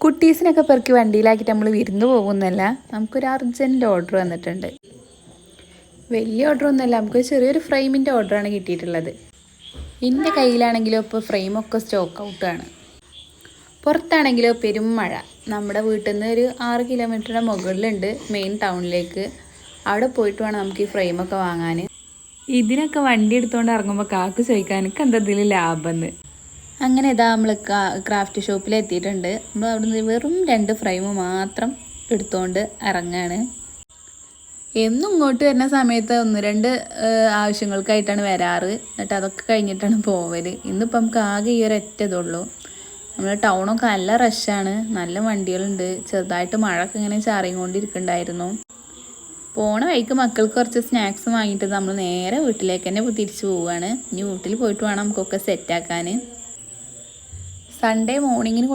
കുട്ടീസിനൊക്കെ പെറുക്കി വണ്ടിയിലാക്കിയിട്ട് നമ്മൾ വിരുന്ന് പോകുന്നല്ല, നമുക്കൊരു അർജൻറ്റ് ഓർഡർ വന്നിട്ടുണ്ട്. വലിയ ഓർഡർ ഒന്നുമല്ല, നമുക്ക് ചെറിയൊരു ഫ്രെയിമിൻ്റെ ഓർഡറാണ് കിട്ടിയിട്ടുള്ളത്. എൻ്റെ കയ്യിലാണെങ്കിലോ ഇപ്പോൾ ഫ്രെയിമൊക്കെ സ്റ്റോക്ക് ഔട്ടാണ്. പുറത്താണെങ്കിലോ പെരും മഴ. നമ്മുടെ വീട്ടിൽ നിന്ന് ഒരു 6 കിലോമീറ്ററിൻ്റെ മുകളിലുണ്ട് മെയിൻ ടൗണിലേക്ക്. അവിടെ പോയിട്ട് വേണം നമുക്ക് ഈ ഫ്രെയിമൊക്കെ വാങ്ങാൻ. ഇതിനൊക്കെ വണ്ടി എടുത്തുകൊണ്ട് ഇറങ്ങുമ്പോൾ കാക്ക് ചോദിക്കാൻ എനിക്ക് എന്താ ഇതിൽ ലാഭമെന്ന്. അങ്ങനെ ഇതാ നമ്മൾ ക്രാഫ്റ്റ് ഷോപ്പിൽ എത്തിയിട്ടുണ്ട്. നമ്മൾ അവിടെ നിന്ന് വെറും 2 ഫ്രെയിം മാത്രം എടുത്തുകൊണ്ട് ഇറങ്ങുകയാണ്. എന്നും ഇങ്ങോട്ട് വരുന്ന സമയത്ത് 1-2 ആവശ്യങ്ങൾക്കായിട്ടാണ് വരാറ്. എന്നിട്ട് അതൊക്കെ കഴിഞ്ഞിട്ടാണ് പോവൽ. ഇന്നിപ്പോൾ നമുക്ക് ആകെ ഈ ഒരു ഒറ്റതുള്ളൂ. നമ്മൾ ടൗണൊക്കെ നല്ല റഷാണ്, നല്ല വണ്ടികളുണ്ട്. ചെറുതായിട്ട് മഴയൊക്കെ ഇങ്ങനെ ചാറിക്കൊണ്ടിരിക്കുന്നുണ്ടായിരുന്നു. പോണ വഴിക്ക് മക്കൾക്ക് കുറച്ച് സ്നാക്സ് വാങ്ങിയിട്ട് നമ്മൾ നേരെ വീട്ടിലേക്ക് തന്നെ തിരിച്ചു പോവുകയാണ്. ഇനി വീട്ടിൽ പോയിട്ട് വേണം നമുക്കൊക്കെ സെറ്റാക്കാൻ. സൺഡേ മോർണിംഗിന്